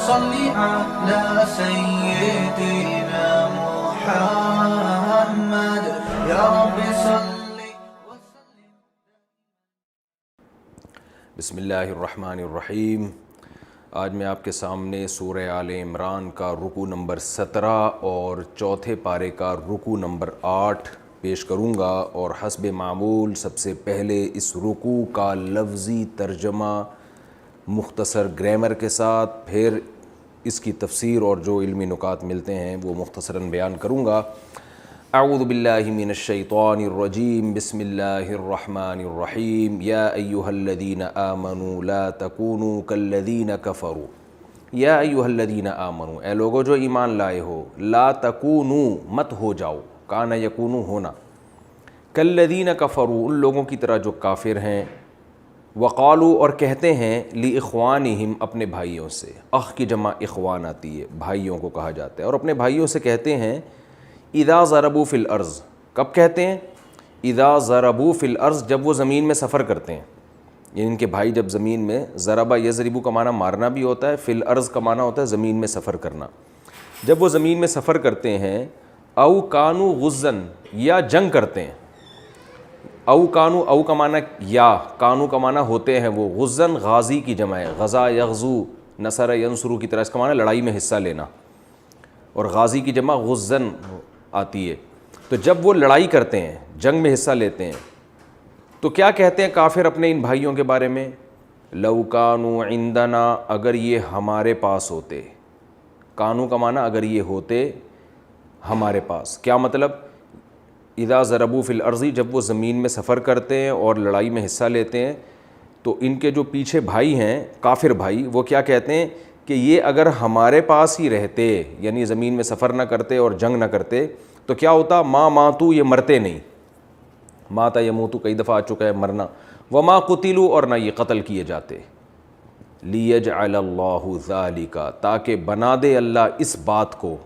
صل على سيدنا محمد يا رب صل. بسم اللہ الرحمن الرحیم. آج میں آپ کے سامنے سورہ آل عمران کا رکوع نمبر 17 اور چوتھے پارے کا رکوع نمبر 8 پیش کروں گا، اور حسب معمول سب سے پہلے اس رکوع کا لفظی ترجمہ مختصر گرامر کے ساتھ، پھر اس کی تفسیر اور جو علمی نکات ملتے ہیں وہ مختصراً بیان کروں گا. اعوذ باللہ من الشیطان الرجیم. بسم اللہ الرحمن الرحیم. یا ایہا الذین آمنوا لا تکونوا کالذین کفروا. یا ایہا الذین آمنوا، اے لوگو جو ایمان لائے ہو، لا تکونوا مت ہو جاؤ، کان یکونوا ہونا، کالذین کفروا ان لوگوں کی طرح جو کافر ہیں، وقالوا اور کہتے ہیں، لاخوانہم اپنے بھائیوں سے، اخ کی جمع اخوان آتی ہے، بھائیوں کو کہا جاتا ہے، اور اپنے بھائیوں سے کہتے ہیں اذا ضربوا فی الارض. کب کہتے ہیں؟ اذا ضربوا فی الارض، جب وہ زمین میں سفر کرتے ہیں. یعنی ان کے بھائی جب زمین میں، ضربہ یضربو کا معنی مارنا بھی ہوتا ہے، فی الارض کا معنی ہوتا ہے زمین میں سفر کرنا. جب وہ زمین میں سفر کرتے ہیں، او کانوا غزن یا جنگ کرتے ہیں. او کانو، او کا معنی یا، کانو کا معنی ہوتے ہیں وہ، غزن غازی کی جمع ہے، غزا یغزو، نصر ینصرو کی طرح، اس کا معنی لڑائی میں حصہ لینا، اور غازی کی جمع غزن آتی ہے. تو جب وہ لڑائی کرتے ہیں، جنگ میں حصہ لیتے ہیں، تو کیا کہتے ہیں کافر اپنے ان بھائیوں کے بارے میں؟ لو کانوا عندنا، اگر یہ ہمارے پاس ہوتے. کانو کا معنی اگر یہ ہوتے ہمارے پاس. کیا مطلب؟ اذا ضربوا فی الارض، جب وہ زمین میں سفر کرتے ہیں اور لڑائی میں حصہ لیتے ہیں، تو ان کے جو پیچھے بھائی ہیں، کافر بھائی، وہ کیا کہتے ہیں کہ یہ اگر ہمارے پاس ہی رہتے، یعنی زمین میں سفر نہ کرتے اور جنگ نہ کرتے، تو کیا ہوتا؟ ما ماتو، یہ مرتے نہیں. ماتا یموتو کئی دفعہ آ چکا ہے مرنا. وما قتلوا، اور نہ یہ قتل کیے جاتے. لیجعل اللہ ذالک، تاکہ بنا دے اللہ اس بات کو.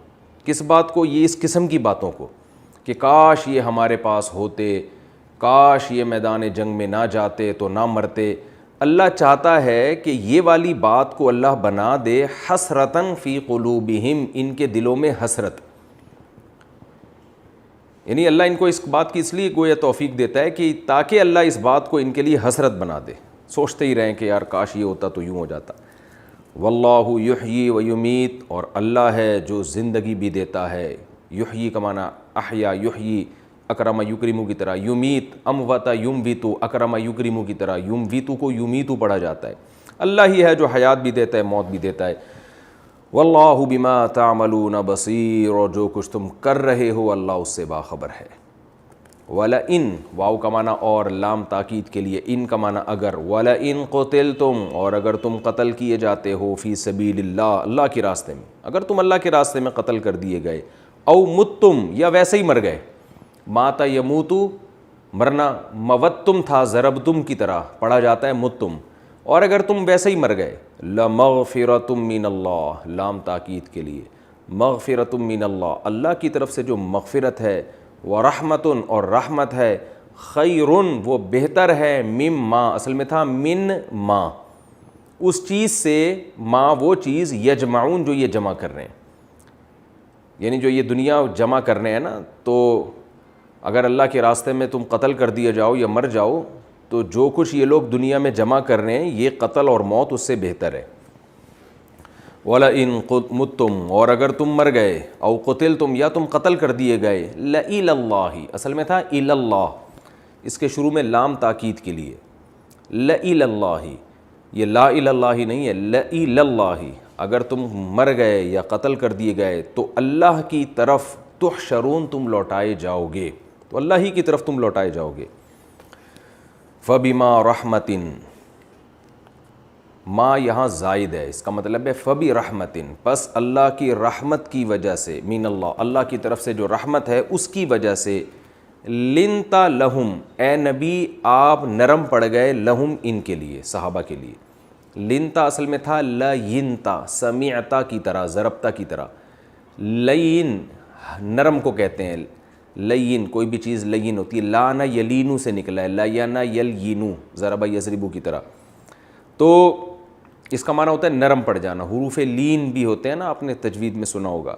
کس بات کو؟ یہ اس قسم کی باتوں کو، کہ کاش یہ ہمارے پاس ہوتے، کاش یہ میدان جنگ میں نہ جاتے تو نہ مرتے. اللہ چاہتا ہے کہ یہ والی بات کو اللہ بنا دے، حسرتاً فی قلوبہم، ان کے دلوں میں حسرت. یعنی اللہ ان کو اس بات کی اس لیے گویا توفیق دیتا ہے کہ تاکہ اللہ اس بات کو ان کے لیے حسرت بنا دے، سوچتے ہی رہیں کہ یار کاش یہ ہوتا تو یوں ہو جاتا. واللہ یحیی و یمیت، اور اللہ ہے جو زندگی بھی دیتا ہے. یحیی کا معنی احیا، یحیی اکرم یکرمو کی طرح، یمیت اموت یمویتو، اکرم یکرمو کی طرح، یمویتو کو یمیتو پڑھا جاتا ہے. اللہ ہی ہے جو حیات بھی دیتا ہے، موت بھی دیتا ہے. واللہ بما تعملون بصیر، اور جو کچھ تم کر رہے ہو اللہ اس سے باخبر ہے. وَلَئِن، واو کا معنی اور، لام تاکید کے لیے، ان کا معنی اگر. وَلَئِن قُتِلْتُمْ، اور اگر تم قتل کیے جاتے ہو، فی سبیل اللہ، اللہ کے راستے میں، اگر تم اللہ کے راستے میں قتل کر دیے گئے. او متم، یا ویسے ہی مر گئے. ماتا یموتو مرنا، موتم تھا ضربتم کی طرح پڑھا جاتا ہے متم. اور اگر تم ویسے ہی مر گئے، لمغفرۃ من اللہ، لام تاکید کے لیے، مغفرۃ من اللہ، اللہ کی طرف سے جو مغفرت ہے، ورحمۃ، اور رحمت ہے، خیر، وہ بہتر ہے، مما، اصل میں تھا من ما، اس چیز سے، ما وہ چیز، یجمعون جو یہ جمع کر رہے ہیں. یعنی جو یہ دنیا جمع کرنے ہیں نا، تو اگر اللہ کے راستے میں تم قتل کر دیے جاؤ یا مر جاؤ، تو جو کچھ یہ لوگ دنیا میں جمع کر رہے ہیں، یہ قتل اور موت اس سے بہتر ہے. وَلَئِن مُتُّمْ، اور اگر تم مر گئے، او قتلتم، یا تم قتل کر دیے گئے، لَإِلَى اللَّهِ، اصل میں تھا إِلَى اللَّهِ، اس کے شروع میں لام تاکید کے لیے، لَإِلَى اللَّهِ، یہ لا إِلَى اللَّهِ نہیں ہے، لَإِلَى اللَّهِ، اگر تم مر گئے یا قتل کر دیے گئے تو اللہ کی طرف تحشرون، تم لوٹائے جاؤ گے، تو اللہ ہی کی طرف تم لوٹائے جاؤ گے. فَبِمَا رَحْمَةٍ، ما یہاں زائد ہے، اس کا مطلب ہے فبی رحمتن، پس اللہ کی رحمت کی وجہ سے، من اللہ، اللہ کی طرف سے جو رحمت ہے اس کی وجہ سے، لنتا لہم، اے نبی آپ نرم پڑ گئے، لہم ان کے لیے، صحابہ کے لیے. لنتا اصل میں تھا لینتا، سمیعتا کی طرح، ضربتا کی طرح. لین نرم کو کہتے ہیں، لین کوئی بھی چیز لین ہوتی ہے، لانا یلینو سے نکلا ہے، لینا یلینو، ضربہ یضربو کی طرح. تو اس کا معنی ہوتا ہے نرم پڑ جانا. حروف لین بھی ہوتے ہیں نا, آپ نے تجوید میں سنا ہوگا.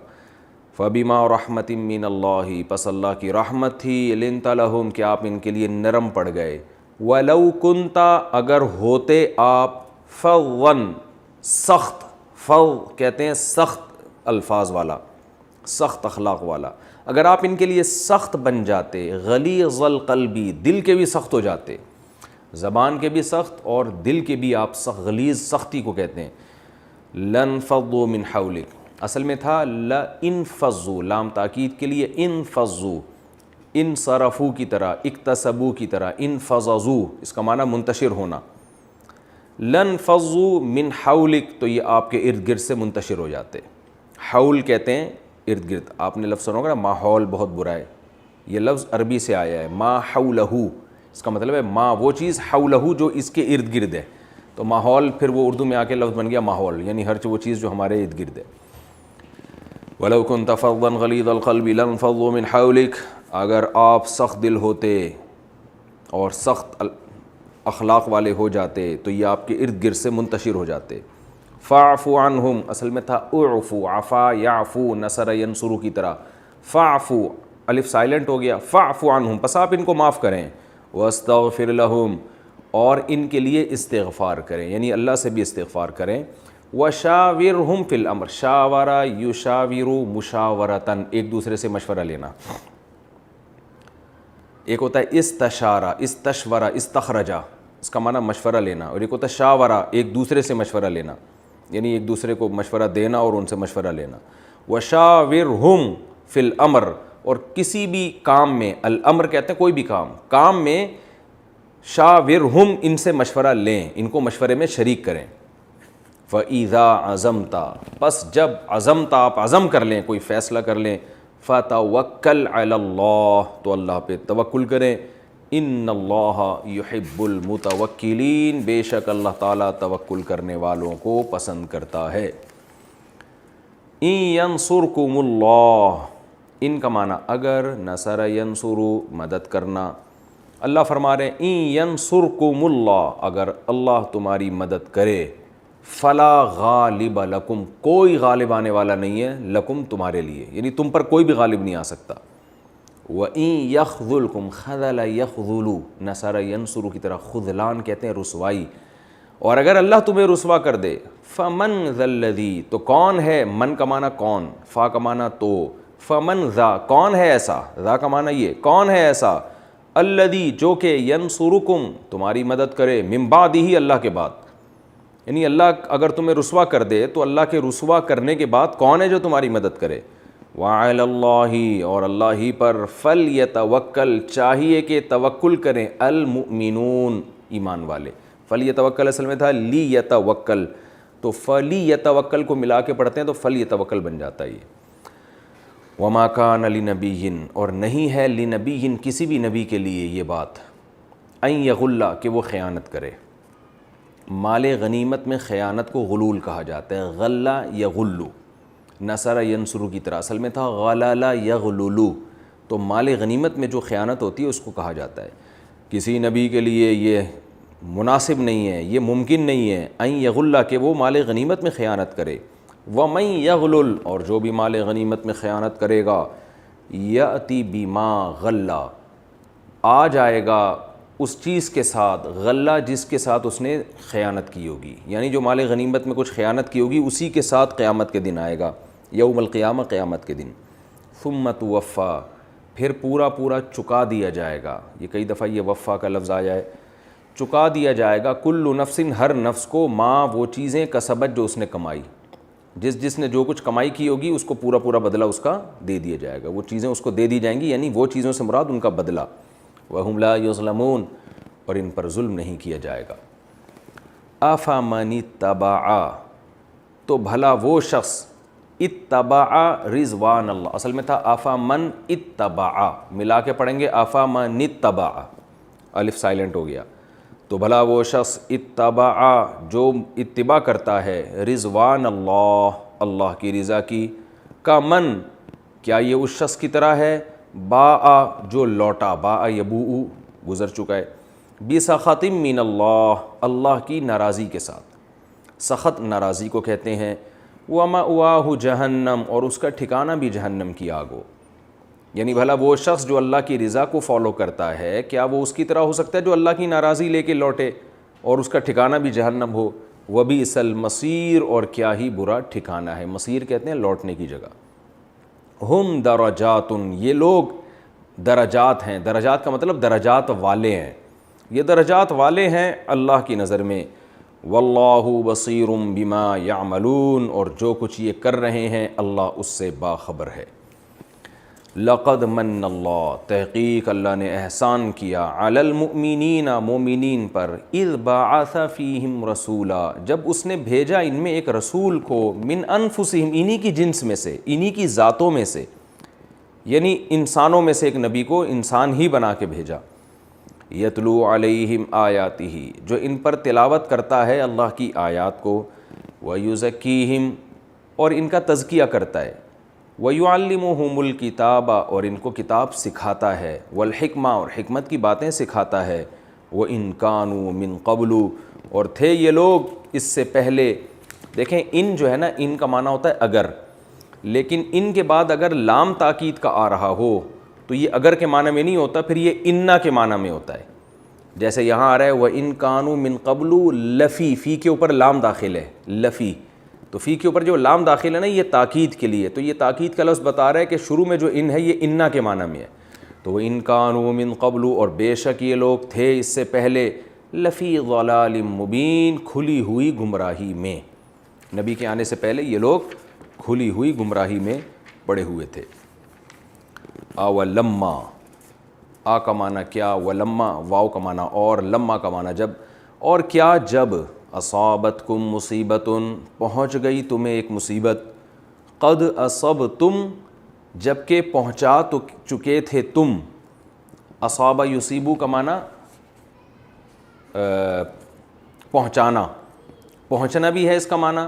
فبما رحمت من اللہ, پس اللہ کی رحمت تھی, لنت لہم کہ آپ ان کے لیے نرم پڑ گئے. ولو کنتا, اگر ہوتے آپ, فظن سخت, فظ کہتے ہیں سخت الفاظ والا, سخت اخلاق والا, اگر آپ ان کے لیے سخت بن جاتے, غلیظ القلبی, دل کے بھی سخت ہو جاتے, زبان کے بھی سخت اور دل کے بھی آپ سخت, غلیظ سختی کو کہتے ہیں. لنفضوا من حولک, اصل میں تھا لانفضوا, لام تاکید کے لیے, انفضوا, انصرفوا کی طرح, اکتسبوا کی طرح, انفضضوا اس کا معنی منتشر ہونا. لنفضوا من حولک, تو یہ آپ کے ارد گرد سے منتشر ہو جاتے. حول کہتے ہیں ارد گرد, آپ نے لفظ سنا ہوگا نا, ماحول بہت برا ہے, یہ لفظ عربی سے آیا ہے. ما حولہ, اس کا مطلب ہے ما وہ چیز, حولہ جو اس کے ارد گرد ہے, تو ماحول پھر وہ اردو میں آ کے لفظ بن گیا ماحول, یعنی ہر وہ چیز جو ہمارے ارد گرد ہے. وَلَوْ كُنْتَ فَظًّا غَلِيظَ الْقَلْبِ لَانفَضُّوا مِنْ حَوْلِكَ, اگر آپ سخت دل ہوتے اور سخت اخلاق والے ہو جاتے تو یہ آپ کے ارد گرد سے منتشر ہو جاتے. فَاعْفُ عَنْهُمْ, اصل میں تھا اعفو, عفا یعفو, نصر ینصرو کی طرح. فَاعْفُ, الف سائلنٹ ہو گیا, فَاعْفُ عَنْهُمْ, پس آپ ان کو معاف کریں. وَاسْتَغْفِرْ لَهُمْ, اور ان کے لیے استغفار کریں, یعنی اللہ سے بھی استغفار کریں. وَشَاوِرْهُمْ فِي الْأَمْرِ, شاورا یشاورو مشاورتاً, ایک دوسرے سے مشورہ لینا. ایک ہوتا ہے استشارہ, استشورہ, استخرجہ, اس کا معنی مشورہ لینا, اور ایک ہوتا ہے شاورہ, ایک دوسرے سے مشورہ لینا, یعنی ایک دوسرے کو مشورہ دینا اور ان سے مشورہ لینا. وَشَاوِرْهُمْ فِي الْأَمْرِ, اور کسی بھی کام میں, الامر کہتے ہیں کوئی بھی کام میں, شاورہم, ان سے مشورہ لیں, ان کو مشورے میں شریک کریں. فَإِذَا عَزَمْتَ, پس جب عزمت, آپ عزم کر لیں, کوئی فیصلہ کر لیں, فَتَوَكَّلْ عَلَى اللَّهِ, تو اللہ پہ توکل کریں. اِنَّ اللَّهَ يُحِبُّ الْمُتَوَكِّلِينَ, بے شک اللہ تعالیٰ توکل کرنے والوں کو پسند کرتا ہے. اِن يَنْصُرْكُمُ اللَّهُ, ان کا معنی اگر, نصر ینصرو, مدد کرنا. اللہ فرما رہے ہیں اِن يَنْصُرْكُمُ اللَّهُ, اگر اللہ تمہاری مدد کرے, فلا غالب لکم, کوئی غالب آنے والا نہیں ہے, لکم تمہارے لیے, یعنی تم پر کوئی بھی غالب نہیں آ سکتا. وَإِن يَخْذُلْكُمْ خَذَلَ يَخْذُلُ, نصر ینصر کی طرح, خذلان کہتے ہیں رسوائی, اور اگر اللہ تمہیں رسوا کر دے, فَمَنْ ذَا الَّذِي, تو کون ہے, من کا معنی کون, فا کا معنی تو, فَمَنْ ذَا, کون ہے ایسا, ذا کا معنی یہ, کون ہے ایسا, الَّذِي, جو کہ يَنْصُرُكُمْ, تمہاری مدد کرے, مِن بَعْدِهِ, اللہ کے بعد, یعنی اللہ اگر تمہیں رسوا کر دے تو اللہ کے رسوا کرنے کے بعد کون ہے جو تمہاری مدد کرے. وَعَلَى اللَّهِ, اور اللہ ہی پر, فَلْيَتَوَكَّلْ, چاہیے کہ توکل کریں, الْمُؤْمِنُونَ, ایمان والے. فَلْيَتَوَكَّلْ اصل میں تھا لِيَتَوَكَّلْ, تو فَلِيَتَوَكَّلْ کو ملا کے پڑھتے ہیں تو فَلْيَتَوَكَّلْ بن جاتا ہے یہ. وَمَا كَانَ لِنَبِيٍّ, اور نہیں ہے لِنَبِيٍّ, کسی بھی نبی کے لیے یہ بات, أَن يَغُلَّ, کہ وہ خیانت کرے. مال غنیمت میں خیانت کو غلول کہا جاتا ہے, غلّ یغلو, نصر ینصر کی طرح, اصل میں تھا غلل یغللو, تو مال غنیمت میں جو خیانت ہوتی ہے اس کو کہا جاتا ہے. کسی نبی کے لیے یہ مناسب نہیں ہے, یہ ممکن نہیں ہے, ان یغل, کہ وہ مال غنیمت میں خیانت کرے. ومن یغلل, اور جو بھی مال غنیمت میں خیانت کرے گا, یأتی بما غلّ, آ جائے گا اس چیز کے ساتھ, غلہ جس کے ساتھ اس نے خیانت کی ہوگی, یعنی جو مال غنیمت میں کچھ خیانت کی ہوگی اسی کے ساتھ قیامت کے دن آئے گا, یوم القیامہ, قیامت کے دن. ثم توفا, پھر پورا پورا چکا دیا جائے گا, یہ کئی دفعہ یہ وفا کا لفظ آیا ہے, چکا دیا جائے گا, کل نفس, ہر نفس کو, ما, وہ چیزیں, کسبت, جو اس نے کمائی, جس نے جو کچھ کمائی کی ہوگی اس کو پورا پورا بدلہ اس کا دے دیا جائے گا, وہ چیزیں اس کو دے دی جائیں گی, یعنی وہ چیزوں سے مراد ان کا بدلہ. وَهُمْ لَا يُظْلَمُونَ, اور ان پر ظلم نہیں کیا جائے گا. أَفَمَنِ اتَّبَعَ, تو بھلا وہ شخص, اتبع رضوان اللہ, اصل میں تھا أَفَمَنْ اتَّبَعَ, ملا کے پڑھیں گے أَفَمَنِ اتَّبَعَ, الف سائلنٹ ہو گیا, تو بھلا وہ شخص, اتبع, جو اتباع کرتا ہے, رضوان اللہ, اللہ کی رضا کی, کا من, کیا یہ اس شخص کی طرح ہے, باء, جو لوٹا, باء یبوء, گزر چکا ہے, بسخط من اللہ, اللہ کی ناراضی کے ساتھ. سخت ناراضی کو کہتے ہیں۔ وَمَأْوَاهُ جَهَنَّمُ، اور اس کا ٹھکانہ بھی جہنم کی آگ ہو۔ یعنی بھلا وہ شخص جو اللہ کی رضا کو فالو کرتا ہے، کیا وہ اس کی طرح ہو سکتا ہے جو اللہ کی ناراضی لے کے لوٹے اور اس کا ٹھکانہ بھی جہنم ہو؟ وَبِئْسَ الْمَصِيرُ، اور کیا ہی برا ٹھکانہ ہے۔ مصیر کہتے ہیں لوٹنے کی جگہ۔ ہم درجات، یہ لوگ درجات ہیں، درجات کا مطلب درجات والے ہیں، یہ درجات والے ہیں اللہ کی نظر میں۔ واللہ بصیر بما یعملون، اور جو کچھ یہ کر رہے ہیں اللہ اس سے باخبر ہے۔ لقد من اللہ، تحقیق اللہ نے احسان کیا، علی المؤمنین، مومنین پر، اذ بعث فیہم رسولا، جب اس نے بھیجا ان میں ایک رسول کو، من انفسہم، انہی کی جنس میں سے، انہی کی ذاتوں میں سے، یعنی انسانوں میں سے ایک نبی کو انسان ہی بنا کے بھیجا۔ یتلو علیہم آیاتہ، جو ان پر تلاوت کرتا ہے اللہ کی آیات کو، ویزکیہم، اور ان کا تزکیہ کرتا ہے، وَيُعَلِّمُهُمُ الْكِتَابَ، اور ان کو کتاب سکھاتا ہے، والحکمہ، اور حکمت کی باتیں سکھاتا ہے، وَإِن كَانُوا مِن قَبْلُ، اور تھے یہ لوگ اس سے پہلے۔ دیکھیں ان جو ہے نا، ان کا معنی ہوتا ہے اگر، لیکن ان کے بعد اگر لام تاکید کا آ رہا ہو تو یہ اگر کے معنی میں نہیں ہوتا، پھر یہ انا کے معنی میں ہوتا ہے۔ جیسے یہاں آ رہا ہے وَإِن كَانُوا مِن قَبْلُ لَفِي، فی کے اوپر لام داخل ہے، لفی، تو فی کے اوپر جو لام داخل ہے نا یہ تاکید کے لیے، تو یہ تاکید کا لفظ بتا رہا ہے کہ شروع میں جو ان ہے یہ انا کے معنی میں ہے۔ تو وَإِن كَانُوا مِن قَبْلُ، اور بے شک یہ لوگ تھے اس سے پہلے، لفی ضلال مبین، کھلی ہوئی گمراہی میں، نبی کے آنے سے پہلے یہ لوگ کھلی ہوئی گمراہی میں پڑے ہوئے تھے۔ اولما، آ کا معنی کیا، ولما واو کا معنی اور، لما کا معنی جب، اور کیا جب، اصابتکم مصیبتن، پہنچ گئی تمہیں ایک مصیبت، قد اصبتم، جب کہ پہنچا تو چکے تھے تم، اصابہ یصیبو کا معنی پہنچانا، پہنچنا بھی ہے اس کا معنی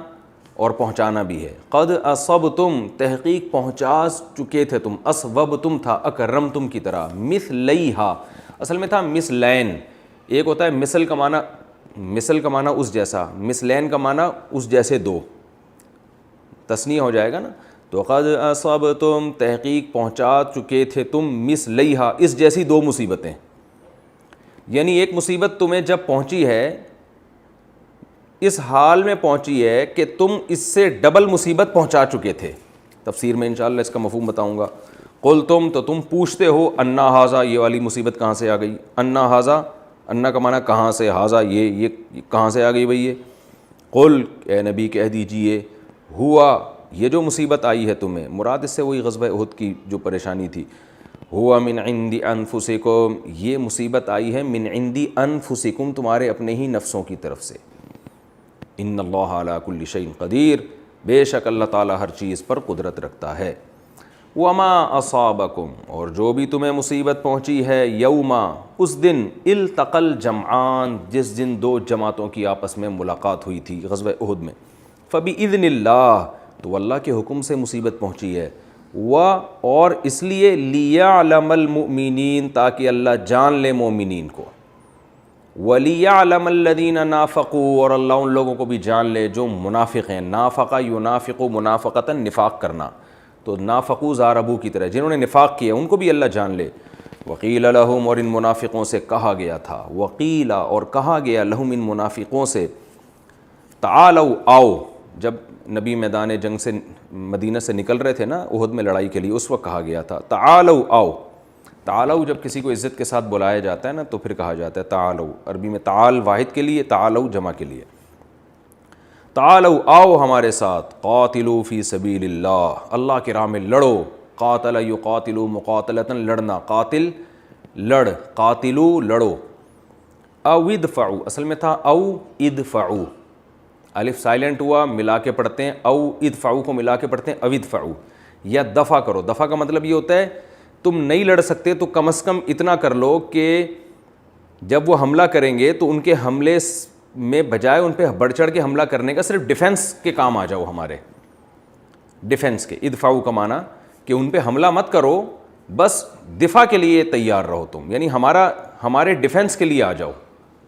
اور پہنچانا بھی ہے۔ قد اصبتم، تحقیق پہنچا چکے تھے تم، اصوبتم تھا اکرمتم کی طرح، مثلیہا، اصل میں تھا مثلین، ایک ہوتا ہے مثل کا معنی، مثل کا معنی اس جیسا، مثلین کا معنی اس جیسے دو، تثنیہ ہو جائے گا نا، تو قد اصبتم، تحقیق پہنچا چکے تھے تم، مثلیہا، اس جیسی دو مصیبتیں، یعنی ایک مصیبت تمہیں جب پہنچی ہے اس حال میں پہنچی ہے کہ تم اس سے ڈبل مصیبت پہنچا چکے تھے۔ تفسیر میں انشاءاللہ اس کا مفہوم بتاؤں گا۔ قلتم، تو تم پوچھتے ہو، انا ھذا، یہ والی مصیبت کہاں سے آ گئی، انا ھذا، انا کا معنی کہاں سے، ھذا یہ کہاں سے آ گئی بھئی یہ، قل، اے نبی کہہ دیجئے، ہوا، یہ جو مصیبت آئی ہے تمہیں، مراد اس سے وہی غزوہ احد کی جو پریشانی تھی، ہوا من عند انفسکم، یہ مصیبت آئی ہے من عند انفسکم، تمہارے اپنے ہی نفسوں کی طرف سے، ان اللہ علی کل شیء قدیر، بے شک اللہ تعالیٰ ہر چیز پر قدرت رکھتا ہے۔ وما اصابکم، اور جو بھی تمہیں مصیبت پہنچی ہے، یوما، اس دن، التقى الجمعان، جس دن دو جماعتوں کی آپس میں ملاقات ہوئی تھی غزوہ احد میں، فبإذن اللہ، تو اللہ کے حکم سے مصیبت پہنچی ہے، اور اس لیے لیعلم المؤمنین، تاکہ اللہ جان لے مومنین کو، وَلِيَعْلَمَ الَّذِينَ نَافَقُوا، اور اللہ ان لوگوں کو بھی جان لے جو منافق ہیں، نافقہ ینافق منافقتاً، نفاق کرنا، تو نافقو زاربو کی طرح، جنہوں نے نفاق کیا ان کو بھی اللہ جان لے۔ وَقِيلَ لَهُمْ، اور ان منافقوں سے کہا گیا تھا، وَقِيلَ، اور کہا گیا، لَهُمْ، ان منافقوں سے، تعالوا، آؤ، جب نبی میدان جنگ سے مدینہ سے نکل رہے تھے نا احد میں لڑائی کے لیے، اس وقت کہا گیا تھا تعالوا، آؤ، تعالوا جب کسی کو عزت کے ساتھ بلایا جاتا ہے نا تو پھر کہا جاتا ہے تعالوا، عربی میں تعال واحد کے لیے، تعالوا جمع کے لیے، تعالوا، آؤ ہمارے ساتھ، قاتلوا فی سبیل اللہ، اللہ کی راہ میں لڑو، قاتل یقاتل مقاتلۃ، لڑنا، قاتل لڑ، قاتلوا لڑو، او ادفعوا، اصل میں تھا او ادفعوا، الف سائلنٹ ہوا، ملا کے پڑھتے ہیں، او ادفعوا کو ملا کے پڑھتے ہیں او ادفعوا، یا دفع کرو، دفع کا مطلب یہ ہوتا ہے تم نہیں لڑ سکتے تو کم از کم اتنا کر لو کہ جب وہ حملہ کریں گے تو ان کے حملے میں بجائے ان پہ بڑھ چڑھ کے حملہ کرنے کا صرف ڈیفنس کے کام آ جاؤ، ہمارے ڈیفنس کے، ادفعوا کا معنی کہ ان پہ حملہ مت کرو، بس دفاع کے لیے تیار رہو تم، یعنی ہمارے ڈیفنس کے لیے آ جاؤ،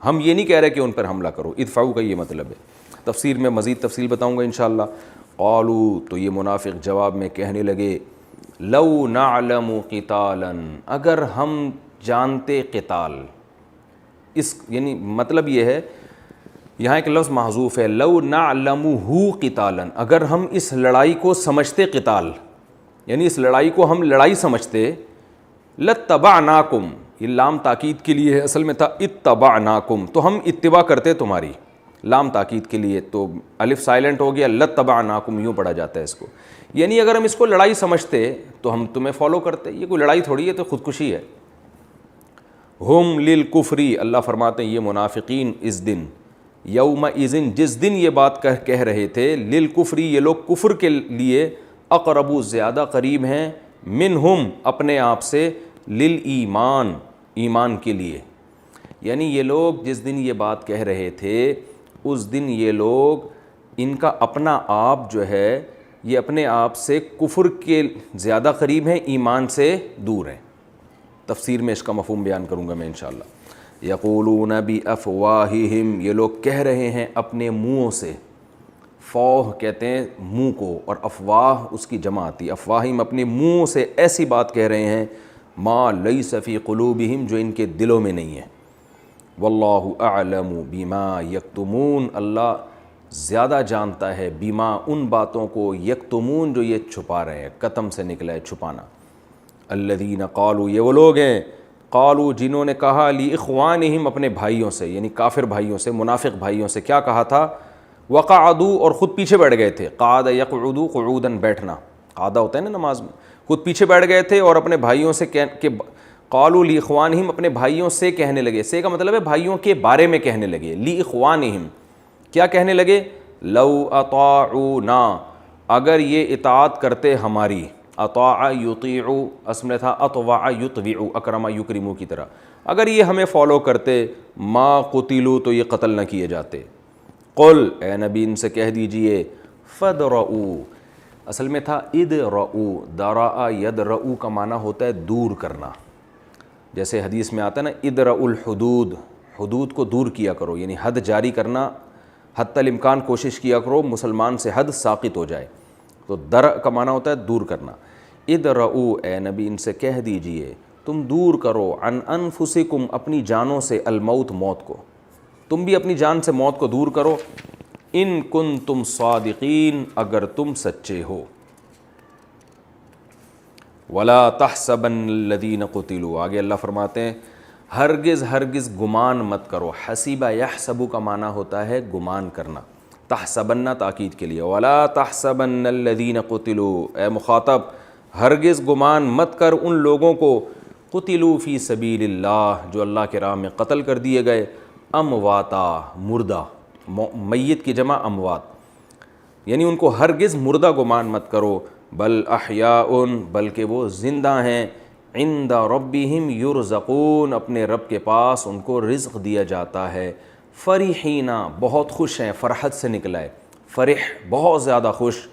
ہم یہ نہیں کہہ رہے کہ ان پر حملہ کرو، ادفعوا کا یہ مطلب ہے۔ تفسیر میں مزید تفصیل بتاؤں گا انشاءاللہ. قالوا تو یہ منافق جواب میں کہنے لگے لو نعلم قتالا اگر ہم جانتے قتال. اس یعنی مطلب یہ ہے یہاں ایک لفظ محذوف ہے لو نعلمہ قتالا اگر ہم اس لڑائی کو سمجھتے قتال یعنی اس لڑائی کو ہم لڑائی سمجھتے لاتبعناکم یہ لام تاکید کے لیے ہے اصل میں تھا اتبعناکم تو ہم اتباع کرتے تمہاری لام تاکید کے لیے تو الف سائلنٹ ہو گیا لاتبعناکم یوں پڑھا جاتا ہے اس کو یعنی اگر ہم اس کو لڑائی سمجھتے تو ہم تمہیں فالو کرتے. یہ کوئی لڑائی تھوڑی ہے تو خودکشی ہے. ہم للکفری اللہ فرماتے ہیں یہ منافقین اس دن یومئذ جس دن یہ بات کہہ رہے تھے للکفری یہ لوگ کفر کے لیے اقرب زیادہ قریب ہیں منہم اپنے آپ سے للایمان ایمان کے لیے. یعنی یہ لوگ جس دن یہ بات کہہ رہے تھے اس دن یہ لوگ ان کا اپنا آپ جو ہے یہ اپنے آپ سے کفر کے زیادہ قریب ہیں ایمان سے دور ہیں. تفسیر میں اس کا مفہوم بیان کروں گا میں انشاءاللہ. یقولون بافواہہم یہ لوگ کہہ رہے ہیں اپنے منہوں سے. فوہ کہتے ہیں منہ کو اور افواہ اس کی جمع آتی. افواہم اپنے منہ سے ایسی بات کہہ رہے ہیں ما لیس فی قلوبہم جو ان کے دلوں میں نہیں ہے. واللہ اعلم بما یکتمون اللہ زیادہ جانتا ہے بما ان باتوں کو یکتمون جو یہ چھپا رہے ہیں. کتم سے نکلا ہے چھپانا. الذین قالوا یہ وہ لوگ ہیں قالوا جنہوں نے کہا لاخوانہم اپنے بھائیوں سے یعنی کافر بھائیوں سے منافق بھائیوں سے کیا کہا تھا وقعدوا اور خود پیچھے بیٹھ گئے تھے. قعد یقعد قعودا بیٹھنا قعدہ ہوتا ہے نا نماز میں. خود پیچھے بیٹھ گئے تھے اور اپنے بھائیوں سے کہ قالوا لاخوانہم اپنے بھائیوں سے کہنے لگے. سے کا مطلب ہے بھائیوں کے بارے میں کہنے لگے. لاخوانہم کیا کہنے لگے لو اطاعونا اگر یہ اطاعت کرتے ہماری. اطاع یطیع اصل میں تھا اطوع یطوع اکرم یکرمو کی طرح. اگر یہ ہمیں فالو کرتے ما قتلوا تو یہ قتل نہ کیے جاتے. قل اے نبی ان سے کہہ دیجئے فدرؤوا اصل میں تھا ادرؤوا درأ یدرؤ کا معنی ہوتا ہے دور کرنا. جیسے حدیث میں آتا ہے نا ادرؤوا الحدود حدود کو دور کیا کرو یعنی حد جاری کرنا حتی الامکان کوشش کیا کرو مسلمان سے حد ساقط ہو جائے. تو درء کا معنی ہوتا ہے دور کرنا. ادرؤوا اے نبی ان سے کہہ دیجئے تم دور کرو عن انفسکم اپنی جانوں سے الموت موت کو. تم بھی اپنی جان سے موت کو دور کرو. ان کنتم صادقین اگر تم سچے ہو. ولا تحسبن الذین قتلوا آگے اللہ فرماتے ہیں ہرگز ہرگز گمان مت کرو. حسیبہ یحسب کا معنی ہوتا ہے گمان کرنا. تحسبن تاکید کے لیے. ولا تحسبن الذین قتلوا اے مخاطب ہرگز گمان مت کر ان لوگوں کو قتلوا فی سبیل اللہ جو اللہ کے راہ میں قتل کر دیے گئے. امواتا مردہ میت کی جمع اموات یعنی ان کو ہرگز مردہ گمان مت کرو. بل احیاء بلکہ وہ زندہ ہیں. عند ربہم یرزقون اپنے رب کے پاس ان کو رزق دیا جاتا ہے. فرحینا بہت خوش ہیں فرحت سے نکلا ہے فرح بہت زیادہ خوش.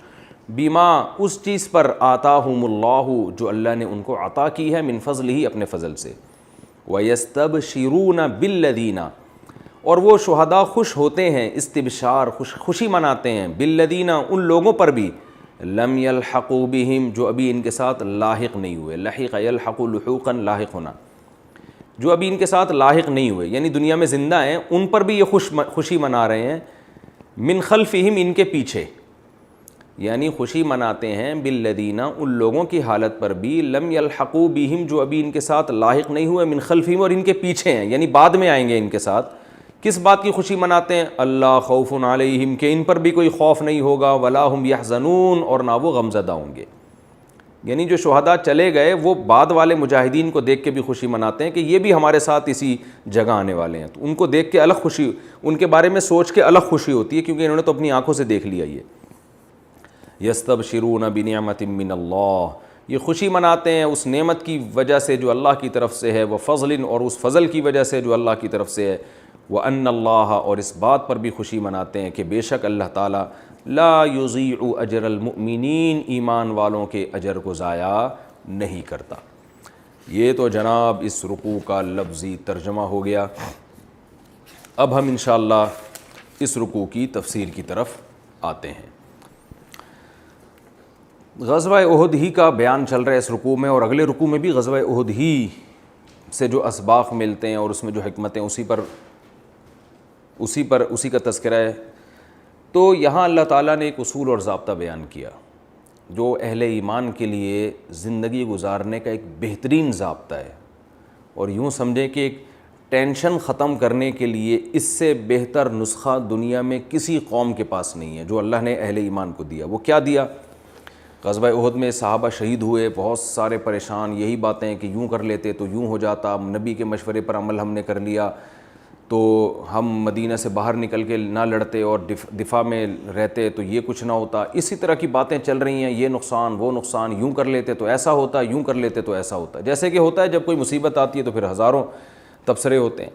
بما اس چیز پر آتاہم اللہ جو اللہ نے ان کو عطا کی ہے من فضلہ اپنے فضل سے. ویستبشرون بالذین اور وہ شہداء خوش ہوتے ہیں استبشار خوشی مناتے ہیں بالذین ان لوگوں پر بھی لم یلحقوا بہم جو ابھی ان کے ساتھ لاحق نہیں ہوئے. لحق یلحق لحوقا لاحق ہونا جو ابھی ان کے ساتھ لاحق نہیں ہوئے یعنی دنیا میں زندہ ہیں ان پر بھی یہ خوشی منا رہے ہیں. من خلفہم ان کے پیچھے یعنی خوشی مناتے ہیں بالذین ان لوگوں کی حالت پر بھی لم یلحقوا بہم جو ابھی ان کے ساتھ لاحق نہیں ہوئے من خلفہم اور ان کے پیچھے ہیں یعنی بعد میں آئیں گے ان کے ساتھ. کس بات کی خوشی مناتے ہیں اللہ خوف علیہم کہ ان پر بھی کوئی خوف نہیں ہوگا. ولا هم یحزنون اور نہ وہ غمزدہ ہوں گے. یعنی جو شہداء چلے گئے وہ بعد والے مجاہدین کو دیکھ کے بھی خوشی مناتے ہیں کہ یہ بھی ہمارے ساتھ اسی جگہ آنے والے ہیں. تو ان کو دیکھ کے الگ خوشی ان کے بارے میں سوچ کے الگ خوشی ہوتی ہے کیونکہ انہوں نے تو اپنی آنکھوں سے دیکھ لیا. یہ یستبشرون بنعمت من اللہ یہ خوشی مناتے ہیں اس نعمت کی وجہ سے جو اللہ کی طرف سے ہے. وہ فضل اور اس فضل کی وجہ سے جو اللہ کی طرف سے ہے. وَأَنَّ اللَّهَ اور اس بات پر بھی خوشی مناتے ہیں کہ بے شک اللہ تعالیٰ لا یضیع اجر المؤمنین ایمان والوں کے اجر کو ضائع نہیں کرتا. یہ تو جناب اس رکوع کا لفظی ترجمہ ہو گیا. اب ہم انشاءاللہ اس رکوع کی تفسیر کی طرف آتے ہیں۔ غزوہ احد ہی کا بیان چل رہا ہے اس رکوع میں، اور اگلے رکوع میں بھی غزوہ احد ہی سے جو اسباق ملتے ہیں اور اس میں جو حکمتیں اسی کا تذکرہ ہے۔ تو یہاں اللہ تعالیٰ نے ایک اصول اور ضابطہ بیان کیا جو اہل ایمان کے لیے زندگی گزارنے کا ایک بہترین ضابطہ ہے، اور یوں سمجھیں کہ ایک ٹینشن ختم کرنے کے لیے اس سے بہتر نسخہ دنیا میں کسی قوم کے پاس نہیں ہے جو اللہ نے اہل ایمان کو دیا۔ وہ کیا دیا؟ غزوہ احد میں صحابہ شہید ہوئے، بہت سارے پریشان، یہی باتیں کہ یوں کر لیتے تو یوں ہو جاتا، نبی کے مشورے پر عمل ہم نے کر لیا تو ہم مدینہ سے باہر نکل کے نہ لڑتے اور دفاع میں رہتے تو یہ کچھ نہ ہوتا۔ اسی طرح کی باتیں چل رہی ہیں، یہ نقصان وہ نقصان، یوں کر لیتے تو ایسا ہوتا، یوں کر لیتے تو ایسا ہوتا، جیسے کہ ہوتا ہے جب کوئی مصیبت آتی ہے تو پھر ہزاروں تبصرے ہوتے ہیں۔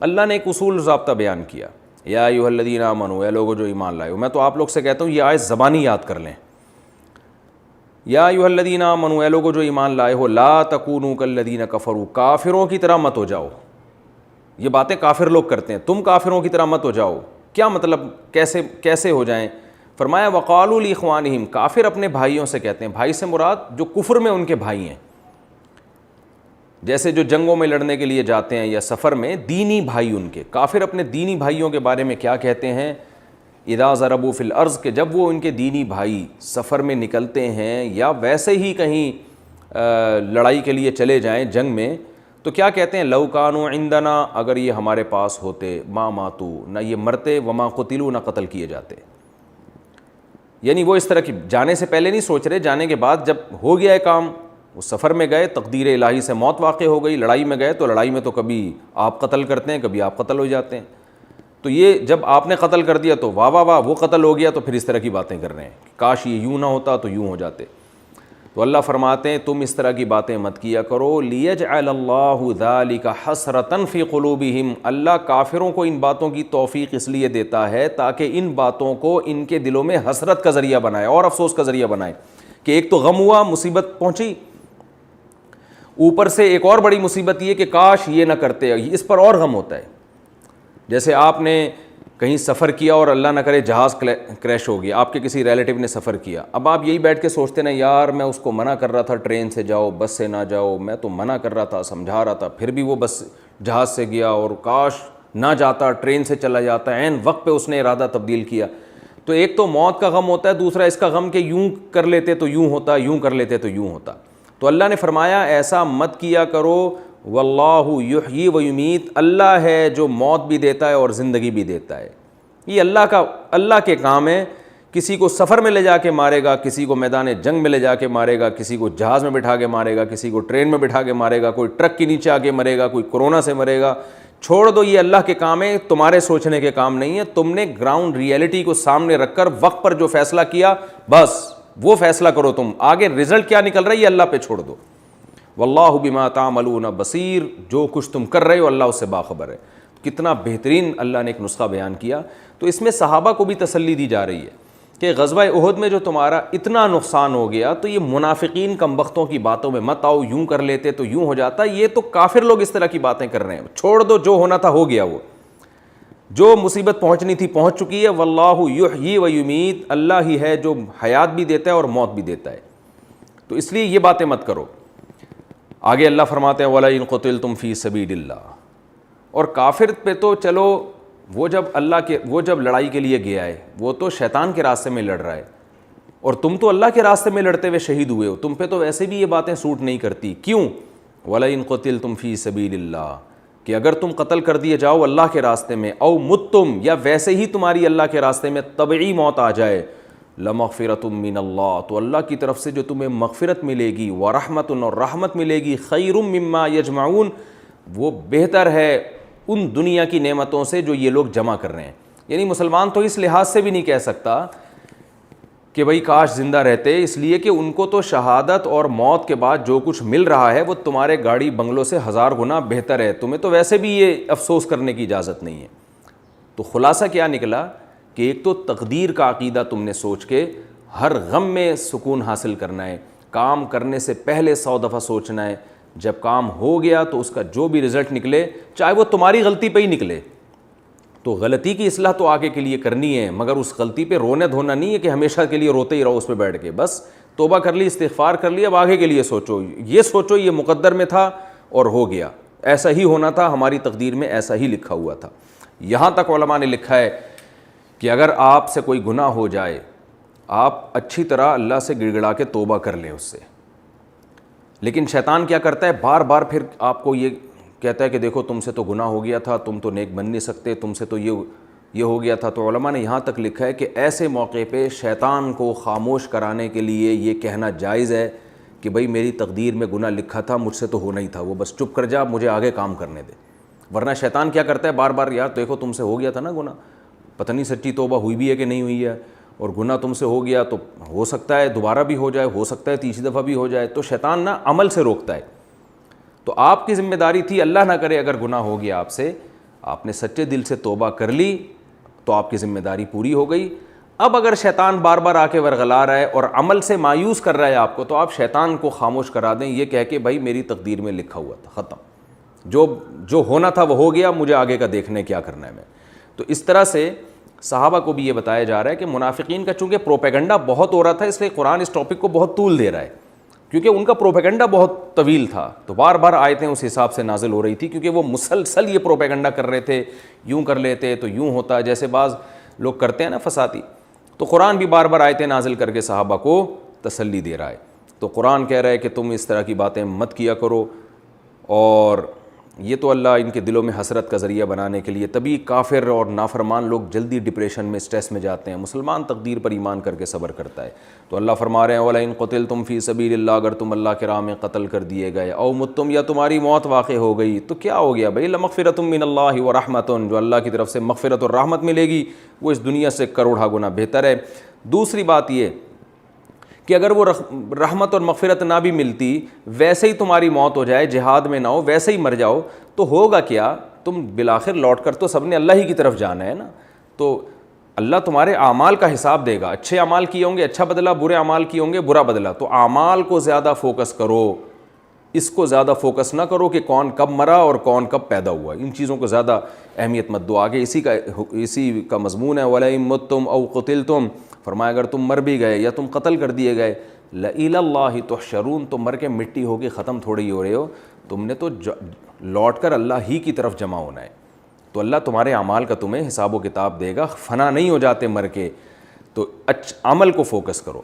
اللہ نے ایک اصول ضابطہ بیان کیا، یا ایھا الذین آمنوا، اے لوگو جو ایمان لائے ہو۔ میں تو آپ لوگ سے کہتا ہوں یہ آیت زبانی یاد کر لیں، یا ایھا الذین آمنوا، اے لوگو جو ایمان لائے ہو، لا تکونوا کالذین کفروا، کافروں کی طرح مت ہو جاؤ۔ یہ باتیں کافر لوگ کرتے ہیں، تم کافروں کی طرح مت ہو جاؤ۔ کیا مطلب؟ کیسے ہو جائیں؟ فرمایا وقالوا لاخوانہم، کافر اپنے بھائیوں سے کہتے ہیں، بھائی سے مراد جو کفر میں ان کے بھائی ہیں، جیسے جو جنگوں میں لڑنے کے لیے جاتے ہیں یا سفر میں دینی بھائی ان کے، کافر اپنے دینی بھائیوں کے بارے میں کیا کہتے ہیں؟ اذا ضربوا فی الارض، کہ جب وہ ان کے دینی بھائی سفر میں نکلتے ہیں یا ویسے ہی کہیں لڑائی کے لیے چلے جائیں جنگ میں، تو کیا کہتے ہیں؟ لو کانوا عندنا، اگر یہ ہمارے پاس ہوتے، ما ماتوا، نہ یہ مرتے، وما قتلوا، نہ قتل کیے جاتے۔ یعنی وہ اس طرح کی جانے سے پہلے نہیں سوچ رہے، جانے کے بعد جب ہو گیا ہے کام، وہ سفر میں گئے، تقدیر الہی سے موت واقع ہو گئی، لڑائی میں گئے تو لڑائی میں تو کبھی آپ قتل کرتے ہیں، کبھی آپ قتل ہو جاتے ہیں، تو یہ جب آپ نے قتل کر دیا تو واہ واہ واہ وہ قتل ہو گیا، تو پھر اس طرح کی باتیں کر رہے ہیں، کاش یہ یوں نہ ہوتا تو یوں ہو جاتے۔ تو اللہ فرماتے ہیں تم اس طرح کی باتیں مت کیا کرو، لیجعل اللہ ذلک حسرۃ فی قلوبہم، اللہ کافروں کو ان باتوں کی توفیق اس لیے دیتا ہے تاکہ ان باتوں کو ان کے دلوں میں حسرت کا ذریعہ بنائے اور افسوس کا ذریعہ بنائے، کہ ایک تو غم ہوا، مصیبت پہنچی، اوپر سے ایک اور بڑی مصیبت یہ کہ کاش یہ نہ کرتے، اس پر اور غم ہوتا ہے۔ جیسے آپ نے کہیں سفر کیا اور اللہ نہ کرے جہاز کریش ہو گیا، آپ کے کسی ریلیٹیو نے سفر کیا، اب آپ یہی بیٹھ کے سوچتے نا یار میں اس کو منع کر رہا تھا ٹرین سے جاؤ، بس سے نہ جاؤ، میں تو منع کر رہا تھا، سمجھا رہا تھا، پھر بھی وہ بس جہاز سے گیا، اور کاش نہ جاتا، ٹرین سے چلا جاتا، عین وقت پہ اس نے ارادہ تبدیل کیا۔ تو ایک تو موت کا غم ہوتا ہے، دوسرا اس کا غم کہ یوں کر لیتے تو یوں ہوتا، یوں کر لیتے تو یوں ہوتا۔ تو اللہ نے فرمایا ایسا مت کیا کرو، واللہ یحیی و یمیت، اللہ ہے جو موت بھی دیتا ہے اور زندگی بھی دیتا ہے۔ یہ اللہ کے کام ہے، کسی کو سفر میں لے جا کے مارے گا، کسی کو میدان جنگ میں لے جا کے مارے گا، کسی کو جہاز میں بٹھا کے مارے گا، کسی کو ٹرین میں بٹھا کے مارے گا، کوئی ٹرک کے نیچے آ کے مرے گا، کوئی کورونا سے مرے گا۔ چھوڑ دو، یہ اللہ کے کام ہے، تمہارے سوچنے کے کام نہیں ہے۔ تم نے گراؤنڈ ریئلٹی کو سامنے رکھ کر وقت پر جو فیصلہ کیا بس وہ فیصلہ کرو، تم آگے رزلٹ کیا نکل رہا ہے یہ اللہ پہ چھوڑ دو۔ واللہ بما تعملون بصیر، جو کچھ تم کر رہے ہو اللہ اس سے باخبر ہے۔ کتنا بہترین اللہ نے ایک نسخہ بیان کیا۔ تو اس میں صحابہ کو بھی تسلی دی جا رہی ہے کہ غزوہ احد میں جو تمہارا اتنا نقصان ہو گیا تو یہ منافقین کم بختوں کی باتوں میں مت آؤ، یوں کر لیتے تو یوں ہو جاتا، یہ تو کافر لوگ اس طرح کی باتیں کر رہے ہیں، چھوڑ دو، جو ہونا تھا ہو گیا، وہ جو مصیبت پہنچنی تھی پہنچ چکی ہے۔ واللہ یحیی و یمیت، اللہ ہی ہے جو حیات بھی دیتا ہے اور موت بھی دیتا ہے، تو اس لیے یہ باتیں مت کرو۔ آگے اللہ فرماتے ہیں وَلَئِن قُتِلْتُمْ فِي سَبِيلِ اللَّهِ، اور کافر پہ تو چلو وہ جب لڑائی کے لیے گیا ہے وہ تو شیطان کے راستے میں لڑ رہا ہے، اور تم تو اللہ کے راستے میں لڑتے ہوئے شہید ہوئے ہو، تم پہ تو ویسے بھی یہ باتیں سوٹ نہیں کرتی۔ کیوں؟ وَلَئِن قُتِلْتُمْ فِي سَبِيلِ اللَّهِ، کہ اگر تم قتل کر دیے جاؤ اللہ کے راستے میں، او متم، یا ویسے ہی تمہاری اللہ کے راستے میں طبعی موت آ جائے، لمغفرۃ من اللہ، تو اللہ کی طرف سے جو تمہیں مغفرت ملے گی، ورحمۃ، اور رحمت ملے گی، خیر مما یجمعون، وہ بہتر ہے ان دنیا کی نعمتوں سے جو یہ لوگ جمع کر رہے ہیں۔ یعنی مسلمان تو اس لحاظ سے بھی نہیں کہہ سکتا کہ بھئی کاش زندہ رہتے، اس لیے کہ ان کو تو شہادت اور موت کے بعد جو کچھ مل رہا ہے وہ تمہارے گاڑی بنگلوں سے 1000 گنا بہتر ہے، تمہیں تو ویسے بھی یہ افسوس کرنے کی اجازت نہیں ہے۔ تو خلاصہ کیا نکلا کہ ایک تو تقدیر کا عقیدہ تم نے سوچ کے ہر غم میں سکون حاصل کرنا ہے، کام کرنے سے پہلے 100 دفعہ سوچنا ہے، جب کام ہو گیا تو اس کا جو بھی رزلٹ نکلے، چاہے وہ تمہاری غلطی پہ ہی نکلے، تو غلطی کی اصلاح تو آگے کے لیے کرنی ہے، مگر اس غلطی پہ رونے دھونا نہیں ہے کہ ہمیشہ کے لیے روتے ہی رہو اس پہ بیٹھ کے. بس توبہ کر لی، استغفار کر لی، اب آگے کے لیے سوچو، یہ سوچو یہ مقدر میں تھا اور ہو گیا، ایسا ہی ہونا تھا، ہماری تقدیر میں ایسا ہی لکھا ہوا تھا. یہاں تک علماء نے لکھا ہے کہ اگر آپ سے کوئی گناہ ہو جائے، آپ اچھی طرح اللہ سے گڑ گڑا کے توبہ کر لیں اس سے، لیکن شیطان کیا کرتا ہے، بار بار پھر آپ کو یہ کہتا ہے کہ دیکھو تم سے تو گناہ ہو گیا تھا، تم تو نیک بن نہیں سکتے، تم سے تو یہ ہو گیا تھا. تو علماء نے یہاں تک لکھا ہے کہ ایسے موقع پہ شیطان کو خاموش کرانے کے لیے یہ کہنا جائز ہے کہ بھائی میری تقدیر میں گناہ لکھا تھا، مجھ سے تو ہونا ہی تھا، وہ بس چپ کر جا، مجھے آگے کام کرنے دے. ورنہ شیطان کیا کرتا ہے، بار بار یار دیکھو تم سے ہو گیا تھا نا گناہ، پتہ نہیں سچی توبہ ہوئی بھی ہے کہ نہیں ہوئی ہے، اور گناہ تم سے ہو گیا تو ہو سکتا ہے دوبارہ بھی ہو جائے، ہو سکتا ہے تیسری دفعہ بھی ہو جائے. تو شیطان نا عمل سے روکتا ہے. تو آپ کی ذمہ داری تھی، اللہ نہ کرے اگر گناہ ہو گیا آپ سے، آپ نے سچے دل سے توبہ کر لی تو آپ کی ذمہ داری پوری ہو گئی. اب اگر شیطان بار بار آ کے ورغلا رہا ہے اور عمل سے مایوس کر رہا ہے آپ کو، تو آپ شیطان کو خاموش کرا دیں یہ کہہ کے بھائی میری تقدیر میں لکھا ہوا تھا، ختم، جو ہونا تھا وہ ہو گیا، مجھے آگے کا دیکھنا ہے کیا کرنا ہے میں. تو اس طرح سے صحابہ کو بھی یہ بتایا جا رہا ہے کہ منافقین کا چونکہ پروپیگنڈا بہت ہو رہا تھا، اس لیے قرآن اس ٹاپک کو بہت طول دے رہا ہے، کیونکہ ان کا پروپیگنڈا بہت طویل تھا. تو بار بار آیتیں اس حساب سے نازل ہو رہی تھی، کیونکہ وہ مسلسل یہ پروپیگنڈا کر رہے تھے، یوں کر لیتے تو یوں ہوتا، جیسے بعض لوگ کرتے ہیں نا فسادی. تو قرآن بھی بار بار آیتیں نازل کر کے صحابہ کو تسلی دے رہا ہے. تو قرآن کہہ رہا ہے کہ تم اس طرح کی باتیں مت کیا کرو، اور یہ تو اللہ ان کے دلوں میں حسرت کا ذریعہ بنانے کے لیے، تبھی کافر اور نافرمان لوگ جلدی ڈپریشن میں، اسٹریس میں جاتے ہیں. مسلمان تقدیر پر ایمان کر کے صبر کرتا ہے. تو اللہ فرما رہے ہیں وَلَئِن قُتِلْتُمْ فِي سَبِيلِ اللَّهِ، اگر تم اللہ کے راہ میں قتل کر دیے گئے، او متم، یا تمہاری موت واقع ہو گئی، تو کیا ہو گیا بھائی، لَمَغْفِرَةٌ مِّنَ اللَّهِ وَرَحْمَةٌ، جو اللہ کی طرف سے مغفرت اور رحمت ملے گی وہ اس دنیا سے کروڑا گنا بہتر ہے. دوسری بات یہ کہ اگر وہ رحمت اور مغفرت نہ بھی ملتی، ویسے ہی تمہاری موت ہو جائے، جہاد میں نہ ہو، ویسے ہی مر جاؤ، تو ہوگا کیا، تم بالآخر لوٹ کر تو سب نے اللہ ہی کی طرف جانا ہے نا. تو اللہ تمہارے اعمال کا حساب دے گا، اچھے اعمال کیے ہوں گے اچھا بدلہ، برے اعمال کیے ہوں گے برا بدلہ. تو اعمال کو زیادہ فوکس کرو، اس کو زیادہ فوکس نہ کرو کہ کون کب مرا اور کون کب پیدا ہوا، ان چیزوں کو زیادہ اہمیت مت دو. آگے اسی کا مضمون ہے وَلَئِن مُتُّمْ أَوْ قُتِلْتُمْ، فرمایا اگر تم مر بھی گئے یا تم قتل کر دیے گئے، لَإِلَى اللَّهِ تُحْشَرُونَ، تم مر کے مٹی ہو کے ختم تھوڑی ہو رہے ہو، تم نے تو لوٹ کر اللہ ہی کی طرف جمع ہونا ہے. تو اللہ تمہارے اعمال کا تمہیں حساب و کتاب دے گا، فنا نہیں ہو جاتے مر کے. تو عمل کو فوکس کرو.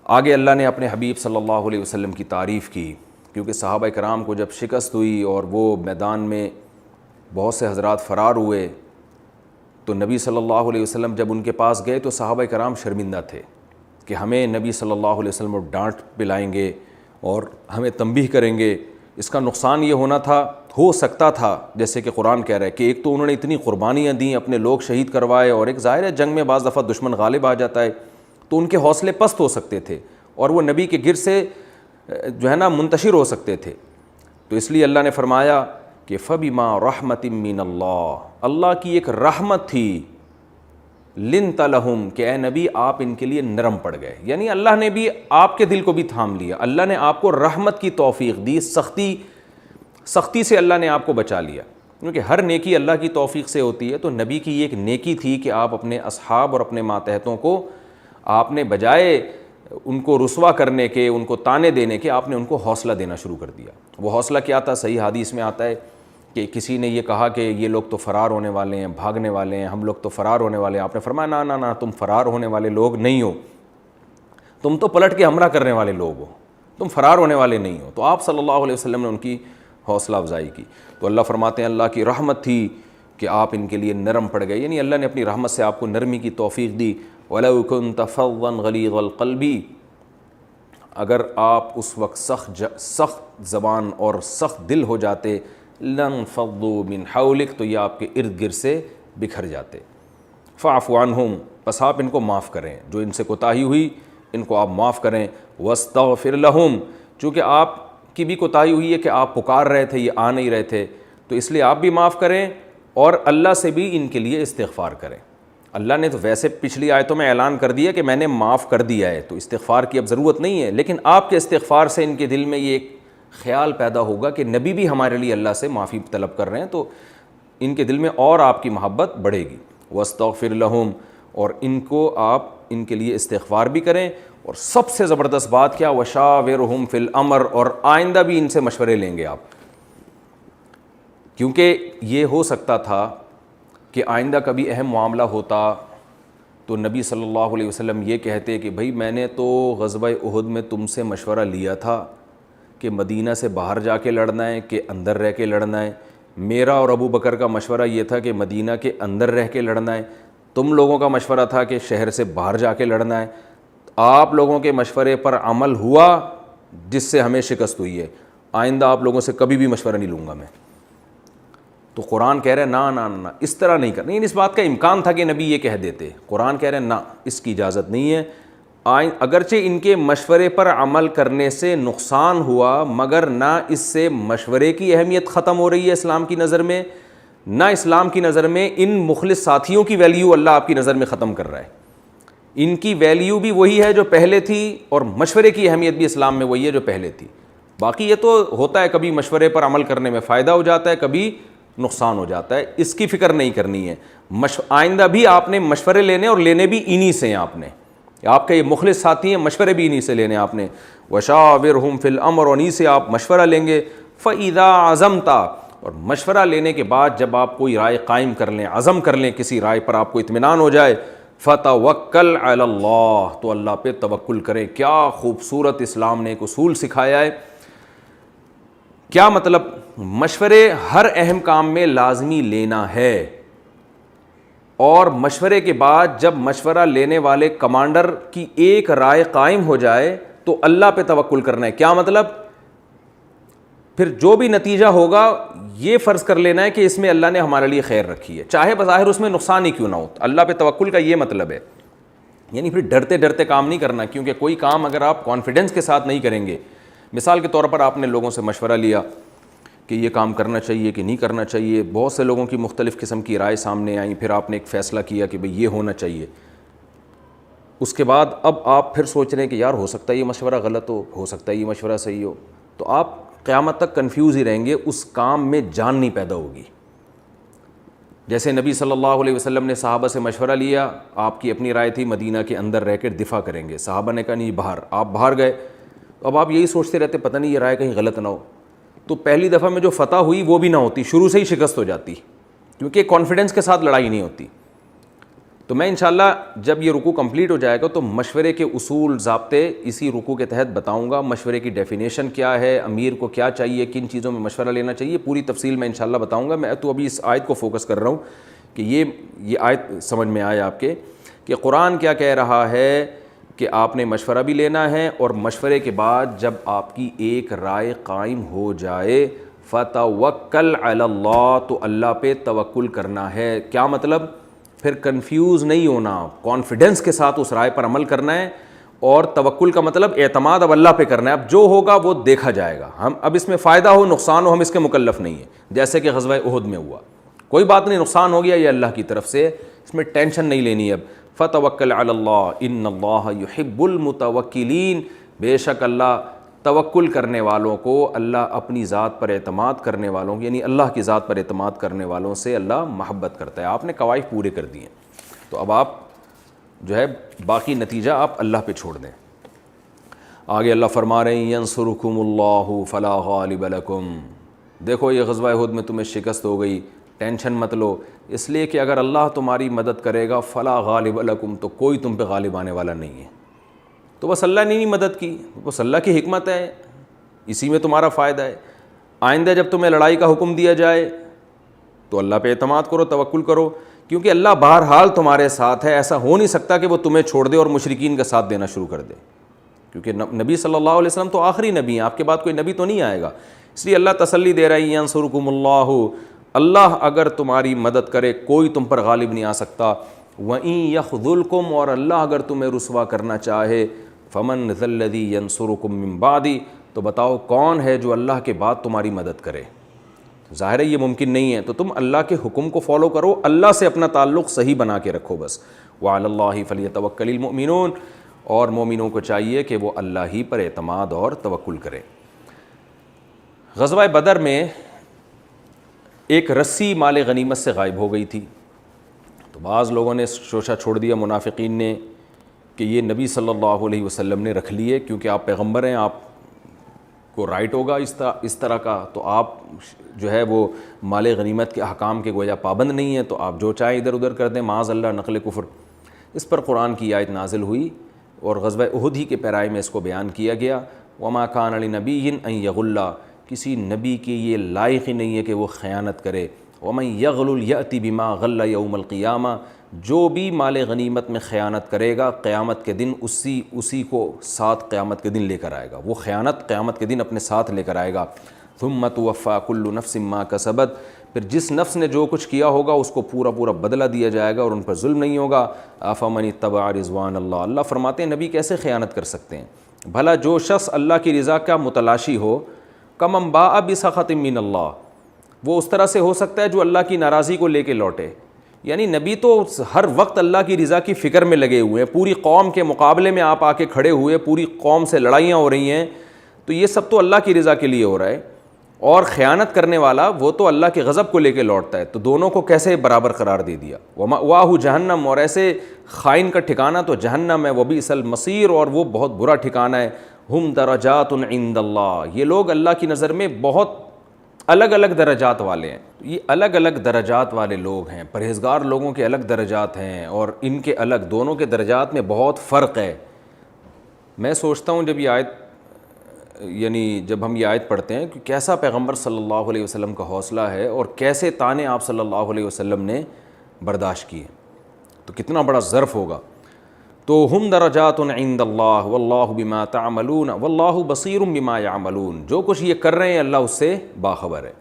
آگے اللہ نے اپنے حبیب صلی اللہ علیہ وسلم کی تعریف کی، کیونکہ صحابہ کرام کو جب شکست ہوئی اور وہ میدان میں بہت سے حضرات فرار ہوئے، تو نبی صلی اللہ علیہ وسلم جب ان کے پاس گئے تو صحابہ کرام شرمندہ تھے کہ ہمیں نبی صلی اللہ علیہ وسلم ڈانٹ پلائیں گے اور ہمیں تنبیہ کریں گے. اس کا نقصان یہ ہو سکتا تھا جیسے کہ قرآن کہہ رہا ہے کہ ایک تو انہوں نے اتنی قربانیاں دیں، اپنے لوگ شہید کروائے، اور ایک ظاہر ہے جنگ میں بعض دفعہ دشمن غالب آ جاتا ہے تو ان کے حوصلے پست ہو سکتے تھے اور وہ نبی کے گرد سے جو ہے نا منتشر ہو سکتے تھے. تو اس لیے اللہ نے فرمایا کہ فَبِمَا رَحْمَةٍ مِّنَ اللَّهِ، اللہ کی ایک رحمت تھی، لِنْتَ لَهُمْ، کہ اے نبی آپ ان کے لیے نرم پڑ گئے. یعنی اللہ نے بھی آپ کے دل کو بھی تھام لیا، اللہ نے آپ کو رحمت کی توفیق دی، سختی سے اللہ نے آپ کو بچا لیا، کیونکہ ہر نیکی اللہ کی توفیق سے ہوتی ہے. تو نبی کی ایک نیکی تھی کہ آپ اپنے اصحاب اور اپنے ماتحتوں کو آپ نے بجائے ان کو رسوا کرنے کے، ان کو تانے دینے کے، آپ نے ان کو حوصلہ دینا شروع کر دیا. وہ حوصلہ کیا تھا؟ صحیح حدیث میں آتا ہے کہ کسی نے یہ کہا کہ یہ لوگ تو فرار ہونے والے ہیں، بھاگنے والے ہیں، ہم لوگ تو فرار ہونے والے ہیں. آپ نے فرمایا نہ نہ نہ، تم فرار ہونے والے لوگ نہیں ہو، تم تو پلٹ کے حملہ کرنے والے لوگ ہو، تم فرار ہونے والے نہیں ہو. تو آپ صلی اللہ علیہ وسلم نے ان کی حوصلہ افزائی کی. تو اللہ فرماتے ہیں اللہ کی رحمت تھی کہ آپ ان کے لیے نرم پڑ گئے، یعنی اللہ نے اپنی رحمت سے آپ کو نرمی کی توفیق دی. وَلَوْ كُنْتَ فَظًّا غَلِيظَ الْقَلْبِ، اگر آپ اس وقت سخت زبان اور سخت دل ہو جاتے، لَانفَضُّوا مِنْ حَوْلِكَ، تو یہ آپ کے ارد گرد سے بکھر جاتے. فَاعْفُ عَنْهُمْ، پس آپ ان کو معاف کریں، جو ان سے کوتاہی ہوئی ان کو آپ معاف کریں. وَاسْتَغْفِرْ لَهُمْ، چونکہ آپ کی بھی کوتاہی ہوئی ہے کہ آپ پکار رہے تھے، یہ آ نہیں رہے تھے، تو اس لیے آپ بھی معاف کریں اور اللہ سے بھی ان کے لیے استغفار کریں. اللہ نے تو ویسے پچھلی آیتوں میں اعلان کر دیا کہ میں نے معاف کر دیا ہے، تو استغفار کی اب ضرورت نہیں ہے، لیکن آپ کے استغفار سے ان کے دل میں یہ ایک خیال پیدا ہوگا کہ نبی بھی ہمارے لیے اللہ سے معافی طلب کر رہے ہیں، تو ان کے دل میں اور آپ کی محبت بڑھے گی. واستغفر لہم, اور ان کو آپ ان کے لیے استغفار بھی کریں. اور سب سے زبردست بات کیا, وشاورہم فی الامر, اور آئندہ بھی ان سے مشورے لیں گے آپ, کیونکہ یہ ہو سکتا تھا کہ آئندہ کبھی اہم معاملہ ہوتا تو نبی صلی اللہ علیہ وسلم یہ کہتے کہ بھائی میں نے تو غزوہ احد میں تم سے مشورہ لیا تھا کہ مدینہ سے باہر جا کے لڑنا ہے کہ اندر رہ کے لڑنا ہے. میرا اور ابو بکر کا مشورہ یہ تھا کہ مدینہ کے اندر رہ کے لڑنا ہے, تم لوگوں کا مشورہ تھا کہ شہر سے باہر جا کے لڑنا ہے. آپ لوگوں کے مشورے پر عمل ہوا جس سے ہمیں شکست ہوئی ہے, آئندہ آپ لوگوں سے کبھی بھی مشورہ نہیں لوں گا میں. تو قرآن کہہ رہے ہیں نا نا نا, اس طرح نہیں کرنا. اس بات کا امکان تھا کہ نبی یہ کہہ دیتے, قرآن کہہ رہے ہیں نا, اس کی اجازت نہیں ہے. اگرچہ ان کے مشورے پر عمل کرنے سے نقصان ہوا, مگر نہ اس سے مشورے کی اہمیت ختم ہو رہی ہے اسلام کی نظر میں, نہ اسلام کی نظر میں ان مخلص ساتھیوں کی ویلیو اللہ آپ کی نظر میں ختم کر رہا ہے. ان کی ویلیو بھی وہی ہے جو پہلے تھی, اور مشورے کی اہمیت بھی اسلام میں وہی ہے جو پہلے تھی. باقی یہ تو ہوتا ہے کبھی مشورے پر عمل کرنے میں فائدہ ہو جاتا ہے, کبھی نقصان ہو جاتا ہے, اس کی فکر نہیں کرنی ہے. آئندہ بھی آپ نے مشورے لینے, اور لینے بھی انہی سے ہیں. آپ کے یہ مخلص ساتھی ہیں, مشورے بھی انہی سے لینے آپ نے. وشاورہم فی الامر, اور انہی سے آپ مشورہ لیں گے. فَإِذَا عَزَمْتَ, اور مشورہ لینے کے بعد جب آپ کوئی رائے قائم کر لیں, عزم کر لیں کسی رائے پر, آپ کو اطمینان ہو جائے, فَتَوَكَّلْ عَلَى اللَّهِ, تو اللہ پہ توکل کریں. کیا خوبصورت اسلام نے ایک اصول سکھایا ہے. کیا مطلب؟ مشورے ہر اہم کام میں لازمی لینا ہے, اور مشورے کے بعد جب مشورہ لینے والے کمانڈر کی ایک رائے قائم ہو جائے تو اللہ پہ توکل کرنا ہے. کیا مطلب؟ پھر جو بھی نتیجہ ہوگا یہ فرض کر لینا ہے کہ اس میں اللہ نے ہمارے لیے خیر رکھی ہے, چاہے بظاہر اس میں نقصان ہی کیوں نہ ہو. اللہ پہ توکل کا یہ مطلب ہے. یعنی پھر ڈرتے ڈرتے کام نہیں کرنا, کیونکہ کوئی کام اگر آپ کانفیڈنس کے ساتھ نہیں کریں گے, مثال کے طور پر آپ نے لوگوں سے مشورہ لیا کہ یہ کام کرنا چاہیے کہ نہیں کرنا چاہیے, بہت سے لوگوں کی مختلف قسم کی رائے سامنے آئیں, پھر آپ نے ایک فیصلہ کیا کہ بھئی یہ ہونا چاہیے. اس کے بعد اب آپ پھر سوچ رہے ہیں کہ یار ہو سکتا ہے یہ مشورہ غلط ہو سکتا ہے یہ مشورہ صحیح ہو, تو آپ قیامت تک کنفیوز ہی رہیں گے, اس کام میں جان نہیں پیدا ہوگی. جیسے نبی صلی اللہ علیہ وسلم نے صحابہ سے مشورہ لیا, آپ کی اپنی رائے تھی مدینہ کے اندر رہ کر دفاع کریں گے, صحابہ نے کہا نہیں باہر, آپ باہر گئے. اب آپ یہی سوچتے رہتے پتہ نہیں یہ رائے کہیں غلط نہ ہو, تو پہلی دفعہ میں جو فتح ہوئی وہ بھی نہ ہوتی, شروع سے ہی شکست ہو جاتی, کیونکہ کانفیڈنس کے ساتھ لڑائی نہیں ہوتی. تو میں انشاءاللہ جب یہ رکوع کمپلیٹ ہو جائے گا تو مشورے کے اصول ضابطے اسی رکوع کے تحت بتاؤں گا. مشورے کی ڈیفینیشن کیا ہے, امیر کو کیا چاہیے, کن چیزوں میں مشورہ لینا چاہیے, پوری تفصیل میں انشاءاللہ بتاؤں گا. میں تو ابھی اس آیت کو فوکس کر رہا ہوں کہ یہ آیت سمجھ میں آئے آپ کے کہ قرآن کیا کہہ رہا ہے کہ آپ نے مشورہ بھی لینا ہے, اور مشورے کے بعد جب آپ کی ایک رائے قائم ہو جائے فَتَوَكَّلْ عَلَى اللَّهِ, تو اللہ پہ توکل کرنا ہے. کیا مطلب؟ پھر کنفیوز نہیں ہونا, کانفیڈنس کے ساتھ اس رائے پر عمل کرنا ہے. اور توکل کا مطلب اعتماد اب اللہ پہ کرنا ہے. اب جو ہوگا وہ دیکھا جائے گا, ہم اب اس میں فائدہ ہو نقصان ہو ہم اس کے مکلف نہیں ہیں, جیسے کہ غزوہ احد میں ہوا. کوئی بات نہیں, نقصان ہو گیا یہ اللہ کی طرف سے, اس میں ٹینشن نہیں لینی. اب فَتَوَكَّلْ عَلَى اللَّهِ إِنَّ اللَّهَ يُحِبُّ الْمُتَوَكِّلِينَ, بے شک اللہ توکل کرنے والوں کو, اللہ اپنی ذات پر اعتماد کرنے والوں کو, یعنی اللہ کی ذات پر اعتماد کرنے والوں سے اللہ محبت کرتا ہے. آپ نے قواعد پورے کر دیے, تو اب آپ جو ہے باقی نتیجہ آپ اللہ پہ چھوڑ دیں. آگے اللہ فرما رہے ہیں ینصرکم اللہ فلا غالب لکم. دیکھو یہ غزوہ احد میں تمہیں شکست ہو گئی, ٹینشن مت لو, اس لیے کہ اگر اللہ تمہاری مدد کرے گا فلا غالب لکم, تو کوئی تم پہ غالب آنے والا نہیں ہے. تو بس اللہ نے نہیں مدد کی, بس اللہ کی حکمت ہے, اسی میں تمہارا فائدہ ہے. آئندہ جب تمہیں لڑائی کا حکم دیا جائے تو اللہ پہ اعتماد کرو, توکل کرو, کیونکہ اللہ بہرحال تمہارے ساتھ ہے. ایسا ہو نہیں سکتا کہ وہ تمہیں چھوڑ دے اور مشرکین کا ساتھ دینا شروع کر دے, کیونکہ نبی صلی اللہ علیہ وسلم تو آخری نبی ہیں, آپ کے بعد کوئی نبی تو نہیں آئے گا. اس لیے اللہ تسلی دے رہا ہے ینصرکم اللہ, اللہ اگر تمہاری مدد کرے کوئی تم پر غالب نہیں آ سکتا. وَإِن يَخْذُلْكُمْ, اور اللہ اگر تمہیں رسوا کرنا چاہے, فَمَنْ ذَا الَّذِي يَنصُرُكُم مِّن بَعْدِ, تو بتاؤ کون ہے جو اللہ کے بعد تمہاری مدد کرے. ظاہر ہے یہ ممکن نہیں ہے, تو تم اللہ کے حکم کو فالو کرو, اللہ سے اپنا تعلق صحیح بنا کے رکھو بس. وَعَلَى اللَّهِ فَلْيَتَوَكَّلِ الْمُؤْمِنُونَ, اور مومنوں کو چاہیے کہ وہ اللہ ہی پر اعتماد اور توکل کریں. غزوہ بدر میں ایک رسی مال غنیمت سے غائب ہو گئی تھی، تو بعض لوگوں نے شوشہ چھوڑ دیا منافقین نے کہ یہ نبی صلی اللہ علیہ وسلم نے رکھ لیے، کیونکہ آپ پیغمبر ہیں، آپ کو رائٹ ہوگا اس طرح کا، تو آپ جو ہے وہ مال غنیمت کے احکام کے گویا پابند نہیں ہیں، تو آپ جو چاہیں ادھر ادھر کر دیں، معاذ اللہ نقل کفر۔ اس پر قرآن کی آیت نازل ہوئی اور غزوہ احد ہی کے پیرائی میں اس کو بیان کیا گیا، وما کان لنبی ان یغل، کسی نبی کی یہ لائق ہی نہیں ہے کہ وہ خیانت کرے، ومن یغل یأتی بما غل یوم القیامہ، جو بھی مال غنیمت میں خیانت کرے گا قیامت کے دن اسی کو ساتھ قیامت کے دن لے کر آئے گا، وہ خیانت قیامت کے دن اپنے ساتھ لے کر آئے گا۔ ثم توفی کل نفس ما کسبت، پھر جس نفس نے جو کچھ کیا ہوگا اس کو پورا بدلہ دیا جائے گا اور ان پر ظلم نہیں ہوگا۔ افمن اتبع رضوان اللہ، اللہ فرماتے ہیں نبی کیسے خیانت کر سکتے ہیں؟ بھلا جو شخص اللہ کی رضا کا متلاشی ہو، کمن باء بسخط من اللہ، وہ اس طرح سے ہو سکتا ہے جو اللہ کی ناراضی کو لے کے لوٹے۔ یعنی نبی تو ہر وقت اللہ کی رضا کی فکر میں لگے ہوئے ہیں، پوری قوم کے مقابلے میں آپ آ کے کھڑے ہوئے، پوری قوم سے لڑائیاں ہو رہی ہیں، تو یہ سب تو اللہ کی رضا کے لیے ہو رہا ہے، اور خیانت کرنے والا وہ تو اللہ کے غضب کو لے کے لوٹتا ہے، تو دونوں کو کیسے برابر قرار دے دیا؟ وَمَأْوَاهُ جہنم، اور ایسے خائن کا ٹھکانہ تو جہنم ہے، وَبِئْسَ الْمَصِيرُ، اور وہ بہت برا ٹھکانہ ہے۔ ہم درجات عند اللہ، یہ لوگ اللہ کی نظر میں بہت الگ الگ درجات والے ہیں، یہ الگ الگ درجات والے لوگ ہیں، پرہیزگار لوگوں کے الگ درجات ہیں اور ان کے الگ، دونوں کے درجات میں بہت فرق ہے۔ میں سوچتا ہوں جب ہم یہ آیت پڑھتے ہیں کہ کیسا پیغمبر صلی اللہ علیہ وسلم کا حوصلہ ہے اور کیسے طعنے آپ صلی اللہ علیہ وسلم نے برداشت کیے، تو کتنا بڑا ظرف ہوگا۔ تو ہم درجات عند اللہ واللہ بما تعملون واللہ بصیر بما یعملون، جو کچھ یہ کر رہے ہیں اللہ اس سے باخبر ہے۔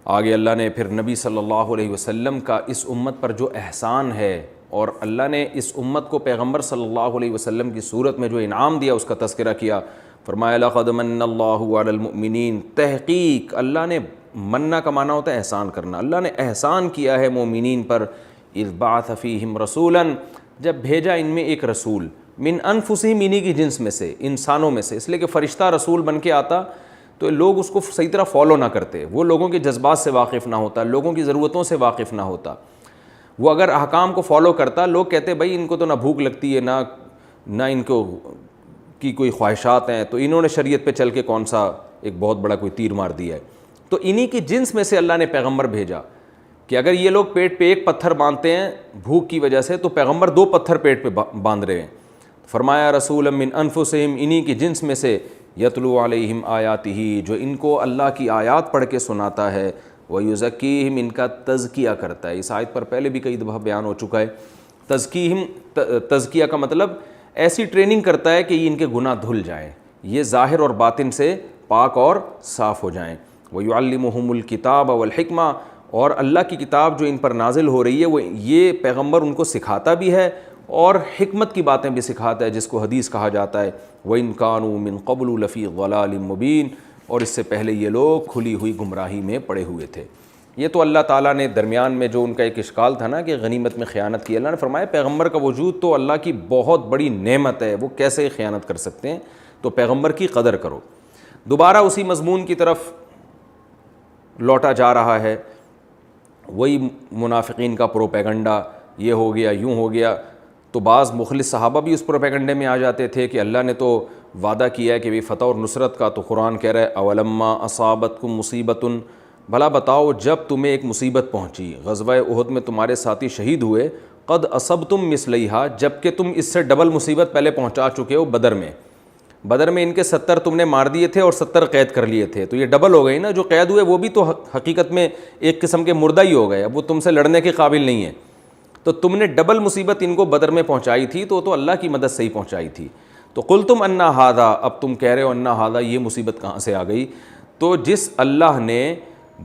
آگے اللہ نے پھر نبی صلی اللہ علیہ وسلم کا اس امت پر جو احسان ہے، اور اللہ نے اس امت کو پیغمبر صلی اللہ علیہ وسلم کی صورت میں جو انعام دیا اس کا تذکرہ کیا۔ فرمایا لقد من اللہ علی المؤمنین، تحقیق اللہ نے، مننا کا معنی ہوتا ہے احسان کرنا، اللہ نے احسان کیا ہے مومنین پر، اذ بعث فیہم رسولا، جب بھیجا ان میں ایک رسول، من انفسہم، انہی کی جنس میں سے، انسانوں میں سے، اس لیے کہ فرشتہ رسول بن کے آتا تو لوگ اس کو صحیح طرح فالو نہ کرتے، وہ لوگوں کے جذبات سے واقف نہ ہوتا، لوگوں کی ضرورتوں سے واقف نہ ہوتا، وہ اگر احکام کو فالو کرتا لوگ کہتے بھائی ان کو تو نہ بھوک لگتی ہے، نہ ان کو کی کوئی خواہشات ہیں، تو انہوں نے شریعت پہ چل کے کون سا ایک بہت بڑا کوئی تیر مار دیا ہے۔ تو انہی کی جنس میں سے اللہ نے پیغمبر بھیجا کہ اگر یہ لوگ پیٹ پہ ایک پتھر باندھتے ہیں بھوک کی وجہ سے، تو پیغمبر 2 پتھر پیٹ پہ باندھ رہے ہیں۔ فرمایا رسولا من انفسہم، انہی کی جنس میں سے، یتلو علیہم آیاتہ، جو ان کو اللہ کی آیات پڑھ کے سناتا ہے، ویزکیہم، ان کا تزکیہ کرتا ہے۔ اس آیت پر پہلے بھی کئی دفعہ بیان ہو چکا ہے۔ تزکیہم، تزکیہ کا مطلب ایسی ٹریننگ کرتا ہے کہ یہ ان کے گناہ دھل جائیں، یہ ظاہر اور باطن سے پاک اور صاف ہو جائیں۔ وَيُعَلِّمُهُمُ الْكِتَابَ وَالْحِكْمَةَ، اور اللہ کی کتاب جو ان پر نازل ہو رہی ہے وہ یہ پیغمبر ان کو سکھاتا بھی ہے اور حکمت کی باتیں بھی سکھاتا ہے، جس کو حدیث کہا جاتا ہے۔ وَإِن كَانُوا مِن قَبْلُ لَفِي ضَلَالٍ مُبِينٍ، اور اس سے پہلے یہ لوگ کھلی ہوئی گمراہی میں پڑے ہوئے تھے۔ یہ تو اللہ تعالیٰ نے درمیان میں جو ان کا ایک اشکال تھا نا کہ غنیمت میں خیانت کی، اللہ نے فرمایا پیغمبر کا وجود تو اللہ کی بہت بڑی نعمت ہے، وہ کیسے خیانت کر سکتے ہیں، تو پیغمبر کی قدر کرو۔ دوبارہ اسی مضمون کی طرف لوٹا جا رہا ہے، وہی منافقین کا پروپیگنڈا، یہ ہو گیا یوں ہو گیا، تو بعض مخلص صحابہ بھی اس پروپیگنڈے میں آ جاتے تھے کہ اللہ نے تو وعدہ کیا ہے کہ بھی فتح اور نصرت کا، تو قرآن کہہ رہا ہے اولما اصابتکم مصیبۃ، بھلا بتاؤ جب تمہیں ایک مصیبت پہنچی، غزوہ احد میں تمہارے ساتھی شہید ہوئے، قد اصبتم مثلیہا، جب کہ تم اس سے ڈبل مصیبت پہلے پہنچا چکے ہو بدر میں ان کے 70 تم نے مار دیے تھے اور 70 قید کر لیے تھے، تو یہ ڈبل ہو گئی نا، جو قید ہوئے وہ بھی تو حقیقت میں ایک قسم کے مردہ ہی ہو گئے، اب وہ تم سے لڑنے کے قابل نہیں ہیں، تو تم نے ڈبل مصیبت ان کو بدر میں پہنچائی تھی، تو اللہ کی مدد سے ہی پہنچائی تھی۔ تو قلتم انا ھذا، اب تم کہہ رہے ہو انا ھذا، یہ مصیبت کہاں سے آ گئی؟ تو جس اللہ نے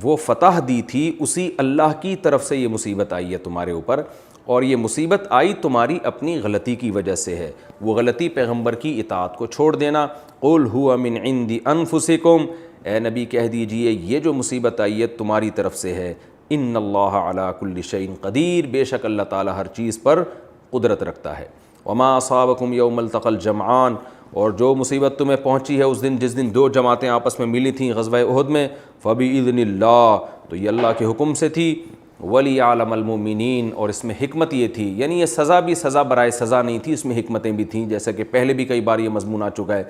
وہ فتح دی تھی اسی اللہ کی طرف سے یہ مصیبت آئی ہے تمہارے اوپر، اور یہ مصیبت آئی تمہاری اپنی غلطی کی وجہ سے ہے، وہ غلطی پیغمبر کی اطاعت کو چھوڑ دینا۔ قل ھو من عند انفسکم، اے نبی کہہ دیجئے یہ جو مصیبت آئی ہے تمہاری طرف سے ہے، ان اللہ علی کل شیء قدیر، بے شک اللہ تعالیٰ ہر چیز پر قدرت رکھتا ہے۔ وما اصابکم یوم التقى الجمعان، اور جو مصیبت تمہیں پہنچی ہے اس دن جس دن دو جماعتیں آپس میں ملی تھیں غزوہ احد میں، فبإذن اللہ، تو یہ اللہ کے حکم سے تھی، ولیعلم المؤمنین، اور اس میں حکمت یہ تھی، یعنی یہ سزا بھی سزا برائے سزا نہیں تھی، اس میں حکمتیں بھی تھیں، جیسا کہ پہلے بھی کئی بار یہ مضمون آ چکا ہے۔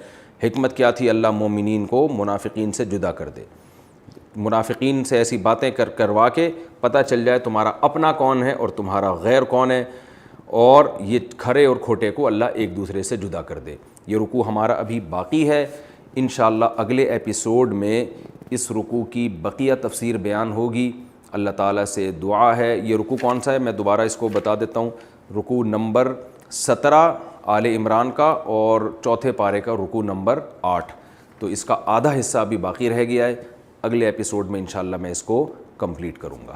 حکمت کیا تھی؟ اللہ مومنین کو منافقین سے جدا کر دے، منافقین سے ایسی باتیں کروا کے پتہ چل جائے تمہارا اپنا کون ہے اور تمہارا غیر کون ہے، اور یہ کھرے اور کھوٹے کو اللہ ایک دوسرے سے جدا کر دے۔ یہ رکوع ہمارا ابھی باقی ہے، انشاءاللہ اگلے ایپیسوڈ میں اس رکوع کی بقیہ تفسیر بیان ہوگی۔ اللہ تعالیٰ سے دعا ہے، یہ رکوع کون سا ہے میں دوبارہ اس کو بتا دیتا ہوں، رکوع نمبر 17 آل عمران کا، اور چوتھے پارے کا رکوع نمبر 8، تو اس کا آدھا حصہ ابھی باقی رہ گیا ہے، اگلے ایپیسوڈ میں انشاءاللہ میں اس کو کمپلیٹ کروں گا۔